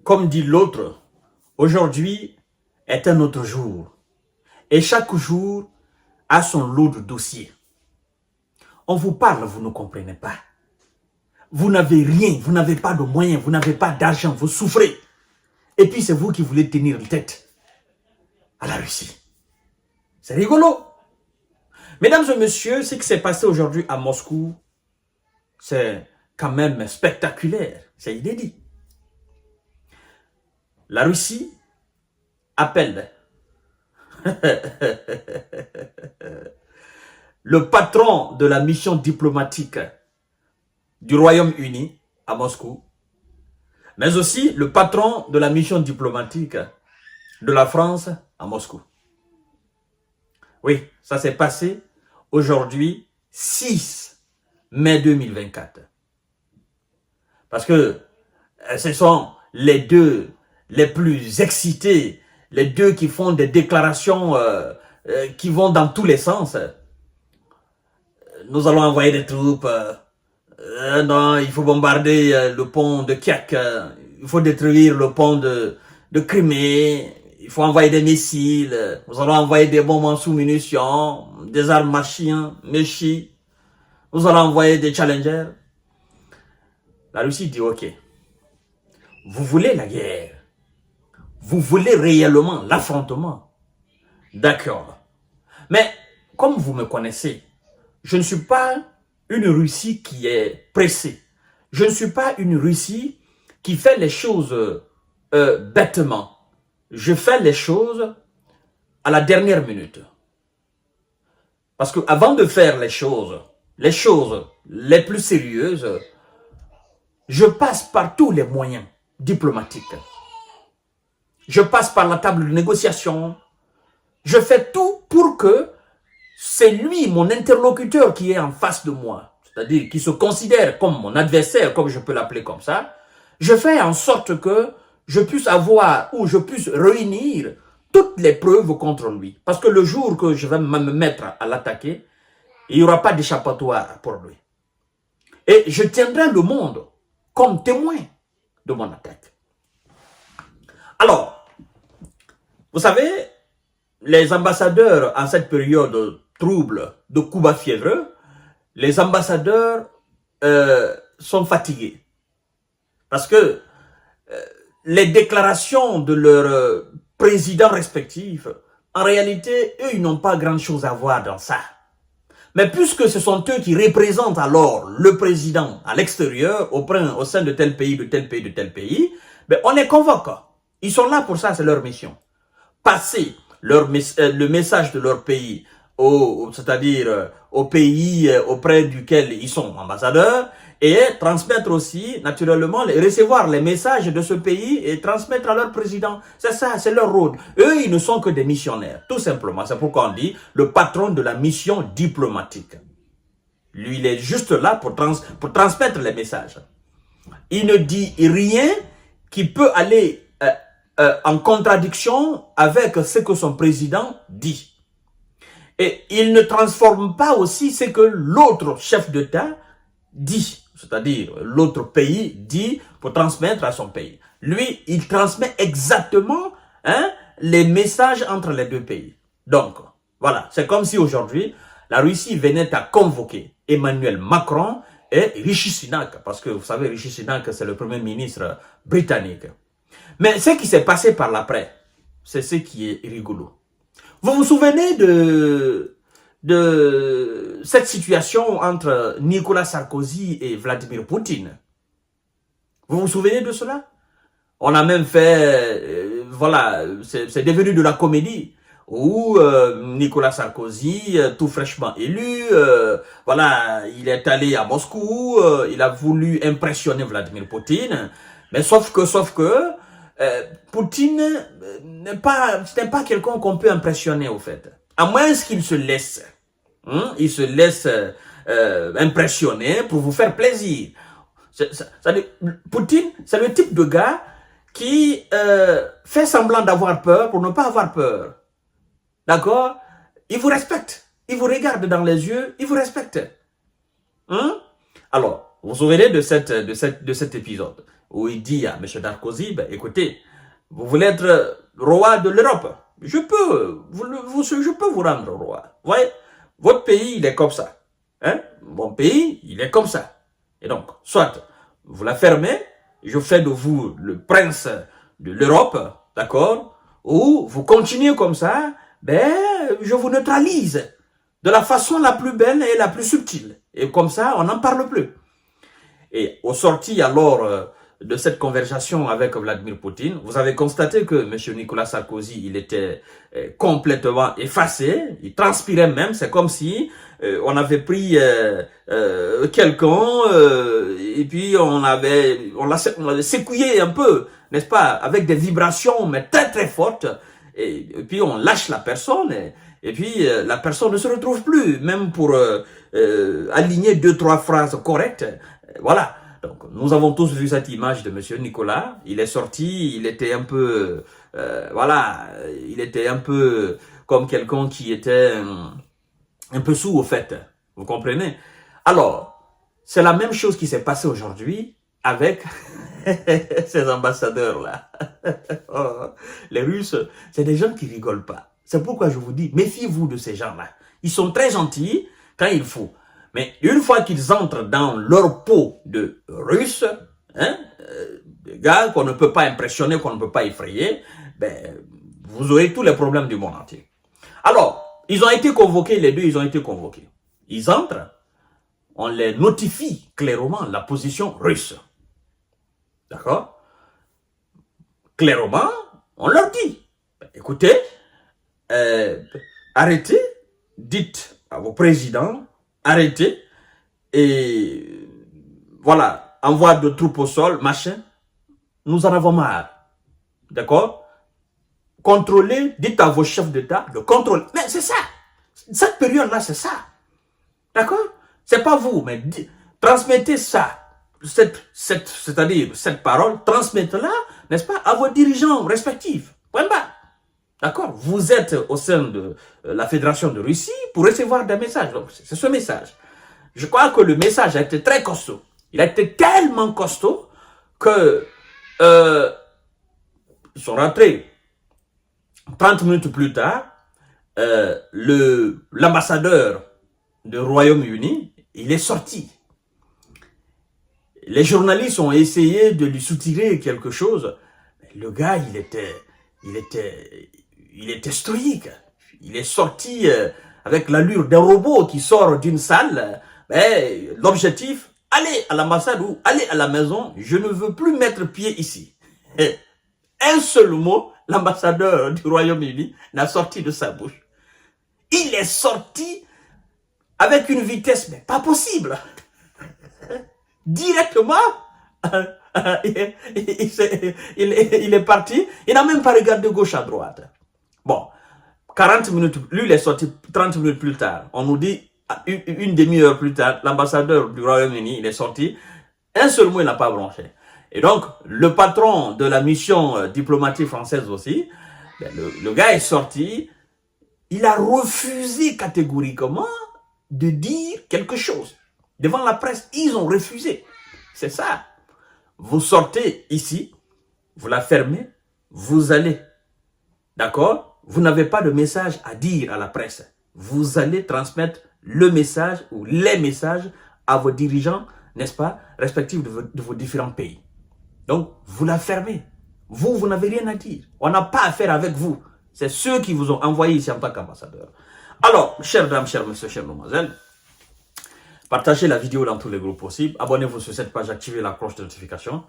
Comme dit l'autre, aujourd'hui est un autre jour. Et chaque jour a son lot de dossiers. On vous parle, vous ne comprenez pas. Vous n'avez rien, vous n'avez pas de moyens, vous n'avez pas d'argent, vous souffrez. Et puis c'est vous qui voulez tenir tête à la Russie. C'est rigolo. Mesdames et messieurs, ce qui s'est passé aujourd'hui à Moscou, c'est quand même spectaculaire, c'est inédit. La Russie appelle le patron de la mission diplomatique du Royaume-Uni à Moscou, mais aussi le patron de la mission diplomatique de la France à Moscou. Oui, ça s'est passé aujourd'hui, 6 mai 2024. Parce que ce sont les deux les plus excités, les deux qui font des déclarations qui vont dans tous les sens. Nous allons envoyer des troupes. Non, il faut bombarder le pont de Kiev. Il faut détruire le pont de Crimée. Il faut envoyer des missiles. Nous allons envoyer des bombes en sous-munitions, des armes machines, méchis. Nous allons envoyer des challengers. La Russie dit ok. Vous voulez la guerre. Vous voulez réellement l'affrontement. D'accord. Mais comme vous me connaissez, je ne suis pas une Russie qui est pressée. Je ne suis pas une Russie qui fait les choses bêtement. Je fais les choses à la dernière minute. Parce que avant de faire les choses les plus sérieuses, je passe par tous les moyens diplomatiques. Je passe par la table de négociation. Je fais tout pour que c'est lui, mon interlocuteur, qui est en face de moi, c'est-à-dire qui se considère comme mon adversaire, comme je peux l'appeler comme ça. Je fais en sorte que je puisse avoir ou je puisse réunir toutes les preuves contre lui. Parce que le jour que je vais me mettre à l'attaquer, il n'y aura pas d'échappatoire pour lui. Et je tiendrai le monde comme témoin de mon attaque. Alors, vous savez, les ambassadeurs en cette période trouble de coups bas fiévreux, les ambassadeurs sont fatigués. Parce que les déclarations de leurs présidents respectifs, en réalité, eux, ils n'ont pas grand-chose à voir dans ça. Mais puisque ce sont eux qui représentent alors le président à l'extérieur, au sein de tel pays, de tel pays, de tel pays, ben on les convoque. Ils sont là pour ça, c'est leur mission. Passer le message de leur pays, c'est-à-dire au pays auprès duquel ils sont ambassadeurs, et transmettre aussi, naturellement, recevoir les messages de ce pays et transmettre à leur président. C'est ça, c'est leur rôle. Eux, ils ne sont que des missionnaires, tout simplement. C'est pourquoi on dit le patron de la mission diplomatique. Lui, il est juste là pour transmettre les messages. Il ne dit rien qui peut aller en contradiction avec ce que son président dit. Et il ne transforme pas aussi ce que l'autre chef d'État dit. C'est-à-dire, l'autre pays dit pour transmettre à son pays. Lui, il transmet exactement les messages entre les deux pays. Donc, voilà, c'est comme si aujourd'hui, la Russie venait à convoquer Emmanuel Macron et Rishi Sunak. Parce que vous savez, Rishi Sunak, c'est le premier ministre britannique. Mais ce qui s'est passé par l'après, c'est ce qui est rigolo. Vous vous souvenez de cette situation entre Nicolas Sarkozy et Vladimir Poutine? Vous vous souvenez de cela? On a même fait, voilà, c'est devenu de la comédie, où Nicolas Sarkozy, tout fraîchement élu, voilà, il est allé à Moscou, il a voulu impressionner Vladimir Poutine, mais sauf que, Poutine n'est pas quelqu'un qu'on peut impressionner au fait. À moins qu'il se laisse. Il se laisse impressionner pour vous faire plaisir. Poutine, c'est le type de gars qui fait semblant d'avoir peur pour ne pas avoir peur. D'accord? Il vous respecte. Il vous regarde dans les yeux. Il vous respecte. Alors, vous vous souvenez de cet épisode. où il dit à M. Sarkozy, ben, écoutez, vous voulez être roi de l'Europe, je peux vous rendre roi. Vous voyez, votre pays, il est comme ça. Hein? Mon pays, il est comme ça. Et donc, soit vous la fermez, je fais de vous le prince de l'Europe, d'accord? Ou vous continuez comme ça, ben, je vous neutralise de la façon la plus belle et la plus subtile. Et comme ça, on n'en parle plus. Et au sorti alors de cette conversation avec Vladimir Poutine, vous avez constaté que M. Nicolas Sarkozy, il était complètement effacé, il transpirait même, c'est comme si on avait pris quelqu'un et puis on l'avait secoué un peu, n'est-ce pas, avec des vibrations mais très très fortes, et puis on lâche la personne et puis la personne ne se retrouve plus, même pour aligner 2-3 phrases correctes. Voilà. Donc, nous avons tous vu cette image de M. Nicolas. Il est sorti, il était un peu, voilà, il était un peu comme quelqu'un qui était un peu sous au fait. Vous comprenez? Alors, c'est la même chose qui s'est passée aujourd'hui avec ces ambassadeurs-là. Oh, les Russes, c'est des gens qui rigolent pas. C'est pourquoi je vous dis, méfiez-vous de ces gens-là. Ils sont très gentils quand il faut. Mais une fois qu'ils entrent dans leur peau de Russes, hein, des gars qu'on ne peut pas impressionner, qu'on ne peut pas effrayer, ben, vous aurez tous les problèmes du monde entier. Alors, ils ont été convoqués, les deux, ils ont été convoqués. Ils entrent, on les notifie clairement la position russe. D'accord? Clairement, on leur dit, écoutez, arrêtez, dites à vos présidents, arrêtez, et voilà, envoi de troupes au sol, machin, nous en avons marre. D'accord? Contrôlez, dites à vos chefs d'État de contrôler. Mais c'est ça. Cette période-là, c'est ça. D'accord? C'est pas vous, mais transmettez ça. C'est-à-dire cette parole, transmettez-la, n'est-ce pas, à vos dirigeants respectifs. Point barre. D'accord? Vous êtes au sein de la Fédération de Russie pour recevoir des messages. Donc, c'est ce message. Je crois que le message a été très costaud. Il a été tellement costaud que ils sont rentrés 30 minutes plus tard. L'ambassadeur du Royaume-Uni, il est sorti. Les journalistes ont essayé de lui soutirer quelque chose. Le gars, il était stoïque. Il est sorti avec l'allure d'un robot qui sort d'une salle. L'objectif, allez à l'ambassade ou allez à la maison, je ne veux plus mettre pied ici. Un seul mot, l'ambassadeur du Royaume-Uni n'a sorti de sa bouche. Il est sorti avec une vitesse, mais pas possible. Directement, il est parti, il n'a même pas regardé gauche à droite. Bon, 40 minutes, lui il est sorti 30 minutes plus tard. On nous dit, une demi-heure plus tard, l'ambassadeur du Royaume-Uni, il est sorti, un seul mot il n'a pas branché. Et donc, le patron de la mission diplomatique française aussi, le gars est sorti, il a refusé catégoriquement de dire quelque chose. Devant la presse, ils ont refusé. C'est ça. Vous sortez ici, vous la fermez, vous allez. D'accord? Vous n'avez pas de message à dire à la presse. Vous allez transmettre le message ou les messages à vos dirigeants, n'est-ce pas, respectifs de vos différents pays. Donc, vous la fermez. Vous n'avez rien à dire. On n'a pas affaire avec vous. C'est ceux qui vous ont envoyé ici en tant qu'ambassadeur. Alors, chères dames, chers messieurs, chères mademoiselles, partagez la vidéo dans tous les groupes possibles. Abonnez-vous sur cette page, activez la cloche de notification.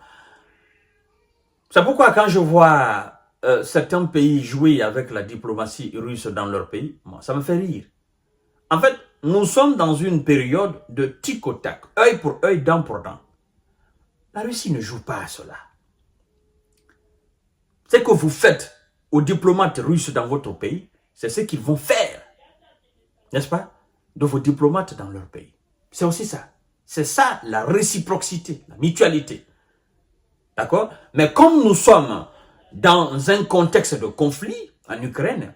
C'est pourquoi quand je vois certains pays jouer avec la diplomatie russe dans leur pays, moi, ça me fait rire. En fait, nous sommes dans une période de tic au tac, œil pour œil, dent pour dent. La Russie ne joue pas à cela. Ce que vous faites aux diplomates russes dans votre pays, c'est ce qu'ils vont faire, n'est-ce pas, de vos diplomates dans leur pays. C'est aussi ça. C'est ça la réciprocité, la mutualité. D'accord? Mais comme nous sommes dans un contexte de conflit en Ukraine,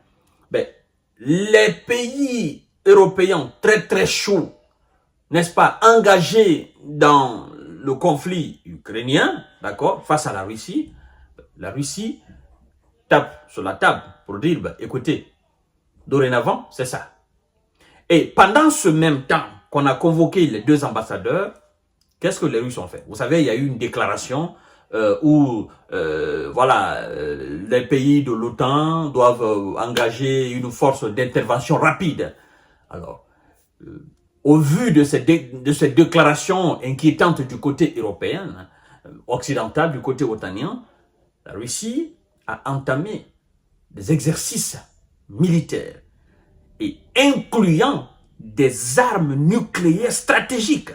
les pays européens très très chauds, n'est-ce pas, engagés dans le conflit ukrainien, d'accord, face à la Russie tape sur la table pour dire, bah, écoutez, dorénavant, c'est ça. Et pendant ce même temps qu'on a convoqué les deux ambassadeurs, qu'est-ce que les Russes ont fait? Vous savez, il y a eu une déclaration où les pays de l'OTAN doivent engager une force d'intervention rapide. Alors, au vu de cette déclaration inquiétante du côté européen, occidental, du côté otanien, la Russie a entamé des exercices militaires et incluant des armes nucléaires stratégiques.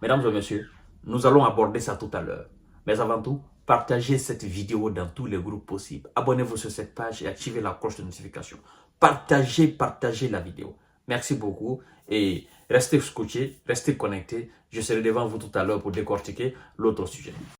Mesdames et messieurs, nous allons aborder ça tout à l'heure. Mais avant tout, partagez cette vidéo dans tous les groupes possibles. Abonnez-vous sur cette page et activez la cloche de notification. Partagez la vidéo. Merci beaucoup et restez scotchés, restez connectés. Je serai devant vous tout à l'heure pour décortiquer l'autre sujet.